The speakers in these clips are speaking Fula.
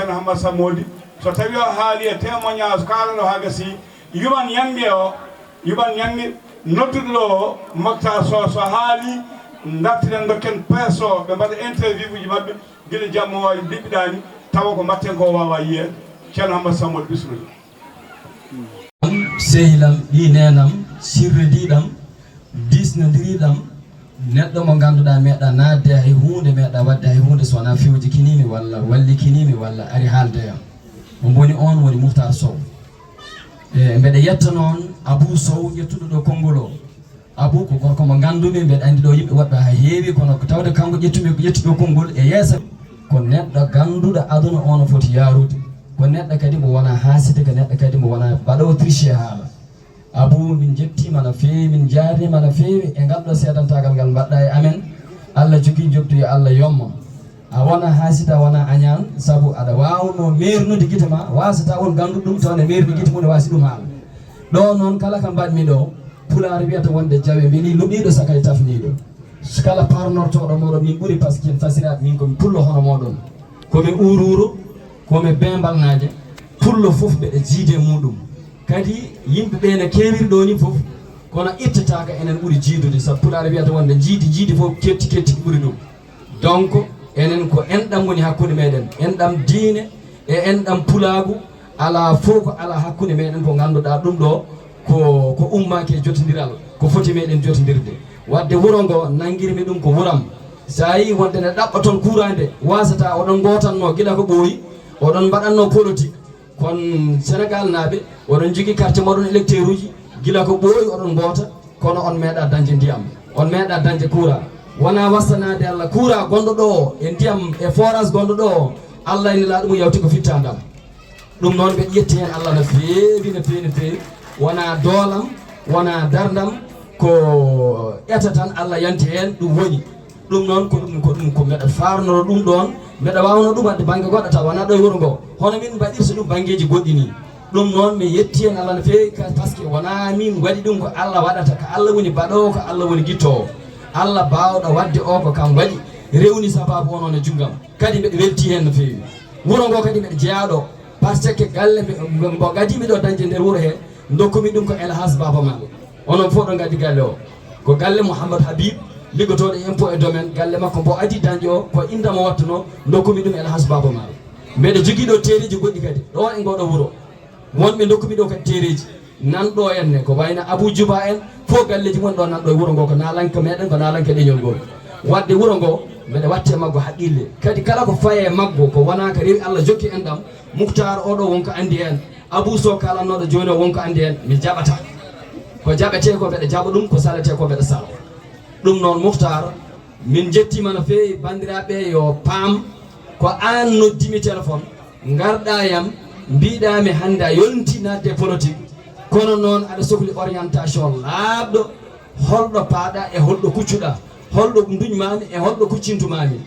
ceerno Hamad Samodi so tawi o haali e témoignage kalano haga si yuman yange nodduɗo o Mactar so haali dartiren dokken peeso ɓe mbaɗa interview uji mabɓe guila jamma wawi biɓɓiɗani tawa ko mbatten ko wawa yiyede ceerno Hamad Samodi bismillah. sehilam ɗi nenam sirridiɗam disnodiriɗam neɗɗo mo ganduɗa meeɗa nadde hay hunde meeɗa wadde hay hunde so wona fewji kinimi walla walli kinimi walla ari haaldeyam mo boni on woni Mouhtar Sow mbeɗa yetta noon Abou Sow ƴettuɗo ɗo konngol o Abou ko gorko mo gandumi mbeɗa andi ɗo yimɓe woɗɓe ha heewi kono tawde kanko ƴettuɗo konngol e yeesa ko neɗɗo ganduɗo aduna ono foti yarude ko neɗɗo kadi mo wona haaside ko neɗɗo kadi mo wona baɗowo triché haala Abou min jettima no feewi min jarnima no feewi e ngal ɗo seedantagal ngal mbaɗɗa e amen Allah jogui jobdu yo Allah yomma a wona haasida wona añan saabu aɗa wawno mernude guite ma wasata won ganduɗo ɗum tawne merdi guite mum ne wasi ɗum haala ɗo noon kala ka mbaɗmi ɗo pulaar wiyata wonde jawe mbini luɓiɗo sakay tafniɗo kala parnortoɗo moɗon min ɓuuri par ce que fasiraɓe min komi pullo hono moɗon komi ururo komi bembalnaje pullo foof mbeɗa jiide muɗum kadi yimɓeɓe ne kewiri ɗo ni foof kono ittataka enen ɓuuri jiidude sabu pulaar wiyata wonde jiidi foof ketti ɓuuri ɗum donc enen ko enɗam woni hakkude meɗen enɗam diine e enɗam pulaagu ala fof ko ala hakkude meɗen ko ganduɗa ɗum ɗo ko ummaki e jotodiral ko foti meɗen jotodirde wadde wuro ngo nanguirmi ɗum ko wuram sa yi wonde ne ɗaɓɓa toon kurande wasata oɗon gotanno guila ko ɓooyi oɗon mbaɗanno politique kon Sénégal naaɓe oɗon jogui carte moɗon électeur uji guila ko ɓooyi oɗon goota kono on meeɗa dañde ndiyam on meeɗa dañde courant wona wastanade Allah courant gonɗo ɗo e ndiyam e forage gonɗo ɗo Allah ene laa ɗum yawti ko fittandam ɗum noon ɓe ƴetti hen Allah no feewi wona doolam wona dardam ko ƴetta tan Allah yanti hen ɗum woni ɗum noon ko meɗa farnoro ɗum ɗon mbeɗa wawno ɗum wadde banggue goɗɗo taw wona ɗo e wuuro ngo hono min mbaɗirta ɗum banggueji goɗɗi ni ɗum noon mi yetti hen Allah no feewi par ce que wona min waɗi ɗum ko Allah waɗata ko Allah woni baɗowo ko Allah woni guittowo Allah bawɗo wadde o ko kam waɗi rewni sababu onon e junggam kadi mbeɗa welti hen no feewi wuuro ngo kadi mbeɗa jeeyaɗo par ce que galle mbo gadimi ɗo dañde nder wuuro he dokkumi ɗum ko Elhas Baba Maɓe onon fof ɗo gaddi galle o ko galle Mouhamadou Habib liggotoɗo impôt et domaine galle makko mbo adi dañƴe o ko indamo wattuno dokkumi ɗum Elhas Baba Maɓe mbeɗa jogui ɗo téréji goɗɗi kadi ɗo e ngoɗo wuuro wonɓe dokkumi ɗo kadi téréji nanɗo henne ko wayno Abou Djouba en fof galleji mon ɗo nanɗo e wuuro ngo ko nalanka meɗen ko nalanka ɗeñol ngol wadde wuuro ngo mbeɗa watte maggo haqqille kadi kala ko faye maggo ko wona ko rewi Allah jokki en ɗam Mouhtar oɗo wonko andi hen Abou Sow kalannoɗo joni o wonko andi hen mi jaɓata ko jaɓete ko mbeɗa jaɓa ɗum ko salete ko mbeɗa sala ɗum noon Mouhtar min jettima no fewi bandiraɓe yo paam ko an noddimi téléphone garɗa yam mbiɗami hande a yonti nadde politique kono noon aɗa sohli orientation laaɓɗo holɗo paaɗa e holɗo kuccuɗa holɗo duñmami e holɗo kuccintumami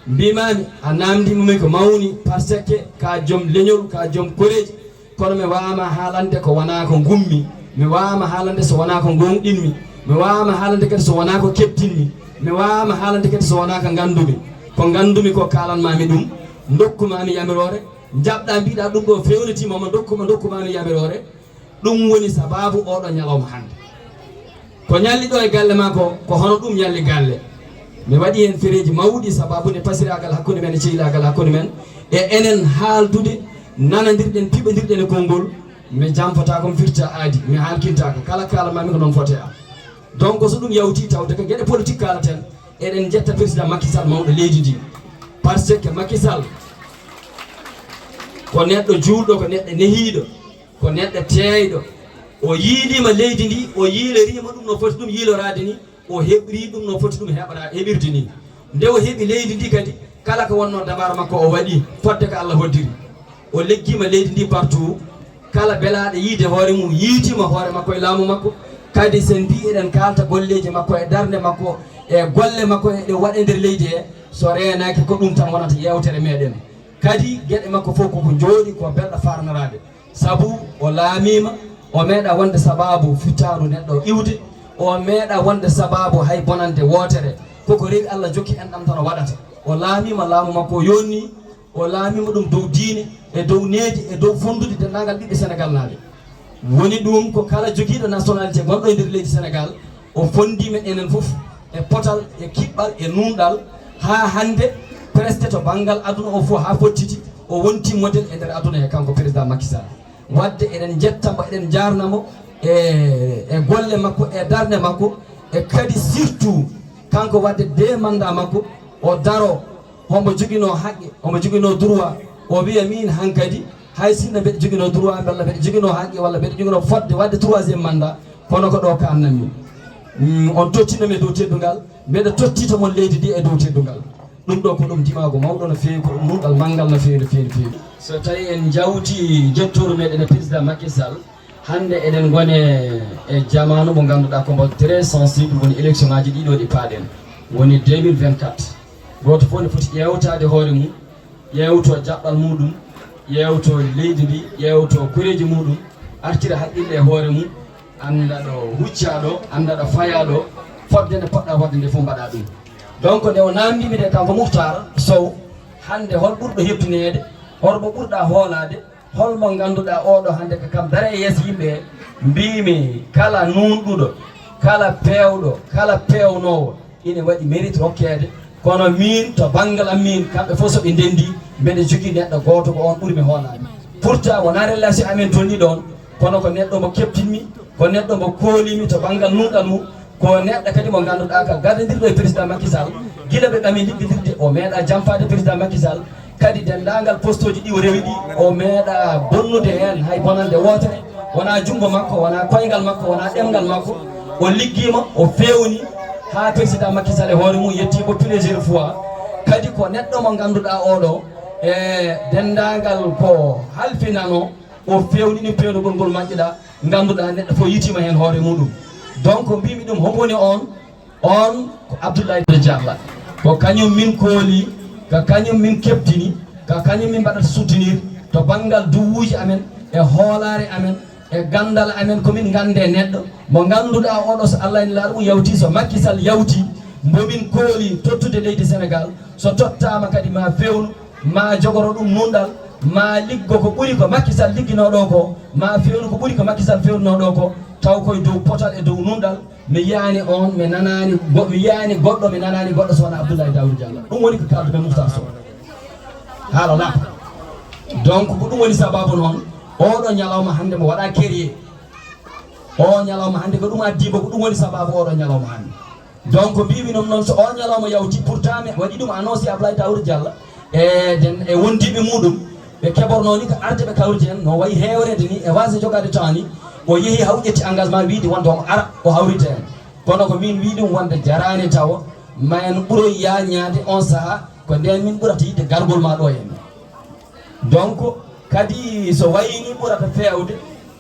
mbimami a namdimami ko mawni par ce que ka joom leñol ka joom koreji kono mi wawama haalande ko wona ko gummi mi wawama haalande so wona ko gonɗinmi mi wawama haalande kadi so wona ko keptinmi mi wawama haalande kadi so wona ko gandumi ko kalanmami ɗum dokkumami yamirore jaɓɗa mbiɗa ɗum ɗo fewnitimama dokkumami yamirore ɗum woni sababu oɗo ñalawma hande ko ñalli ɗo e galle ma ko hono ɗum ñalli galle mi waɗi hen fereji mawɗi sababude pasiragal hakkude men e cehilagal hakkude men e enen haaldude nanadirɗen piɓodirɗen e konngol mi jamfata komi firta aadi mi halkintako kala kalamami ko noon fote a donc so ɗum yawti tawde ko gueɗe politique kalaten eɗen jetta président Macky Sall mawɗo leydi ndi par ce que Macky Sall ko neɗɗo juulɗo ko neɗɗo nehiɗo ko neɗɗo teeyɗo o yiilima leydi ndi o yiilorima ɗum no foti ɗum yiilorade ni o heɓri ɗum no foti ɗum heɓirde ni nde o heeɓi leydi ndi kadi kala ko wonno dabar makko o waɗi fodde ko Allah hoddiri o leggima leydi ndi partout kala belaɗo yiide hoore mum yiitima hoore makko e laamu makko kadi sen mbi eɗen kalta golleji makko e darde makko e golle makko e ɗe waɗe nder leydi he so renaki ko ɗum tan wonata yewtere meɗen kadi gueɗe makko fof koko jooɗi ko belɗo farnarade saabu o laamima o meeɗa wonde sababu fittaru neɗɗo iwde o meeɗa wonde sababu hay bonande wotere koko rewi Allah jokki en ɗam tan o waɗata o laamima laamu makko o yonni o laamima ɗum dow diine e dow needi e dow fondude dendagal ɓiɓɓe sénégal naaɓe woni ɗum ko kala jogiiɗo nationalité gonɗo e nder leydi sénégal o fondimen enen fof e potal e kiɓɓal e nunɗal ha hande presque to banggal aduna o fof ha fottiti o wonti modèle e nder aduna e kanko président Macky Sall wadde eɗen jettamo eɗen jarnamo e golle makko e darde makko e kadi surtout kanko wadde de mandat makko o daro homo joguino haqqe omo joguino droit o wiya min hankadi hay sinno mbeɗa joguino droit walla mbeɗa joguino haqqe walla mbeɗa joguino fodde wadde 3e mandat kono ko ɗo ka annanmi on tottinomi e dow teddungal mbeɗa tottitamo leydi ndi e dow teddungal ɗum ɗo ko ɗum dimago mawɗo no feewi ko ɗum nunɗal manggal no feewi no feewi no feewi so tawi en jawti jettore meɗen e président Macky Sall hande eɗen gone e jamanu mo ganduɗa ko mbo très sensible woni élection ngaji ɗiɗo ɗi paaɗen woni 2024 goto fof ne foti ƴewtade hoore mum ƴewto jaɓɓal muɗum ƴewto leydi ndi ƴewto koreji muɗum artira haqqille e hoore mum anda ɗo hucca ɗo anda ɗo faya ɗo fodde nde poɗɗa wadde nde fof mbaɗa ɗum donc nde o namdimi de kanko Mouhtar Sow hande hol ɓurɗo heptinede hormo ɓurɗa hoolade holmo ganduɗa oɗo hande ko kam dara e yeeso yimɓe mbimi kala nunɗuɗo kala pewɗo kala pewnowo ine waɗi mérite hokkede kono min to banggal am min kamɓe fof soɓe ndendi mbeɗa jogui neɗɗo goto ko on ɓuurimi hoolade pourtant wona relation amen tonni ɗon kono ko neɗɗo mo keptinmi ko neɗɗo mo koolimi to banggal nunɗal mum ko neɗɗo kadi mo ganduɗa ka gardadirɗo e président Macky Sall guila ɓe ɓami liggodirde o meeɗa jamfade président Macky Sall kadi dendagal poste uji ɗi o rewi ɗi o meeɗa bonnude hen hay bonande wotere wona junggo makko wona koyngal makko wona ɗemgal makko o liggima o fewni ha président Macky Sall e hoore mum yettimo plusieurs fois kadi ko neɗɗo mo ganduɗa oɗo e dendagal ko halfinano o fewnini pewnugol ngol majƴiɗa ganduɗa neɗɗo fof yitima hen hoore muɗum donc mbimi ɗum homwoni on ko Abdoulaye Diallo ko kañum min kooli ko kañum min keptini ko kañum min mbaɗata soutenir to banggal duwuji amen e hoolare amen e gandal amen komin gande neɗɗo mo ganduɗa oɗo so Allah en laaɗa ɗum yawti so Macky Sall yawti momin kooli tottude leydi Sénégal so tottama kadi ma fewnu ma jogoro ɗum nunɗal ma liggo ko ɓuuri ko Macky Sall ligginoɗo ko ma fewnu ko ɓuuri ko Macky Sall fewnunoɗo ko taw koye dow potal e dow nunɗal mi yiyani on mi nanani mi yiyani goɗɗo mi nanani goɗɗo so wona Abdoulaye Daouda Diallo ɗum woni ko kaldu men Mouhtar Sow haala laaɓa donc ko ɗum woni sababu noon oɗo ñalawma hande mo waɗa kérier o ñalawma hande ko ɗum addiba ko ɗum woni sababu oɗo ñalawma hande donc mbimi noon so o ñalawma yawti pourtant mi waɗi ɗum annoncé Abdoulaye Daouda Diallo e wondiɓe muɗum ɓe keɓorno ni ko arde ɓe kawriti hen no wayi hewrede ni e wasa jogade temps ni o yeehi haw ƴetti engagement wiide wonde omo ara o hawrita hen kono ko min wi ɗum wonde jarani tawa ma en ɓuuroy yañade on saaha ko nden min ɓurata yidde gargol ma ɗo henna donc kadi so wayini ɓurata fewde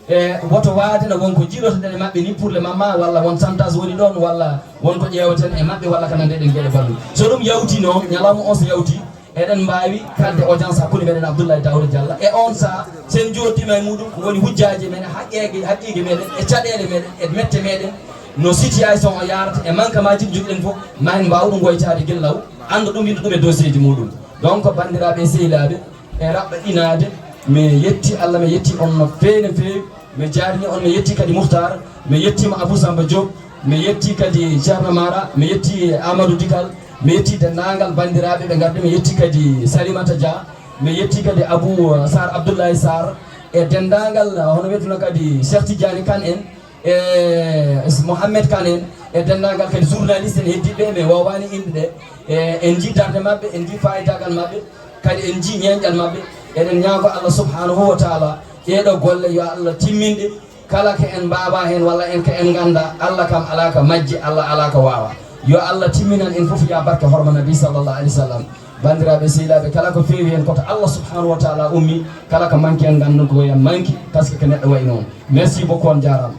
e woto waadena wonko jiilotoɗen e mabɓe ni pour le moment walla won chantage woni ɗon walla wonko ƴeeweten e mabɓe walla kana ndeɗen gueɗe balɗum so ɗum yawti noon ñalawma on so yawti eɗen mbawi kalde audience hakkude meɗen Abdoulaye Daouda Diallo e on saaha sen joddima e muɗum ko woni hujjaji men haqqeji meɗen e caɗele meɗen e mette meɗen no situation o yarata e manquement ji joguiɗen foof ma en mbaw ɗum goytade guellaw anda ɗum yinda ɗum e dossier ji muɗum donc bandiraɓe sehilaɓe e raɓɓa ɗinade mi yetti Allah mi yetti on no fewi no fewi mi jarni on mi yetti kadi Mouhtar mi yettima Abou Samba Diop mi yetti kadi Ceerno Mara mi yetti Amadou Dikal mi yetti dendagal bandiraɓe ɓe gardi mi yetti kadi Salimata Dia mi yetti kadi Abou Sar Abdoulaye Sar e dendagal hono wiyatuno kadi Cheikh Tidiane Kane en e Mohamed Kane en e dendagal kadi journaliste en heddiɓe mi wowani inde ɗe en ji darde mabɓe en ji fayidagal mabɓe kadi en ji ñeñƴal mabɓe eɗen ñaago Allah subhanahu wa taala ɗeɗo golle yo Allah timminɗe kala ko en mbawa hen walla en ko en ganda Allah kam ala ko majji Allah ala ko wawa yo Allah timminan en foof ya barke horma nabi sallallahu alaihi wasallam bandiraɓe sehilaɓe kala ko fewi hen koto Allah subhanahu wa taala ummi kala ko manque en gandu ko yen manque par ce que neɗɗo way noon merci beaucoup on jarama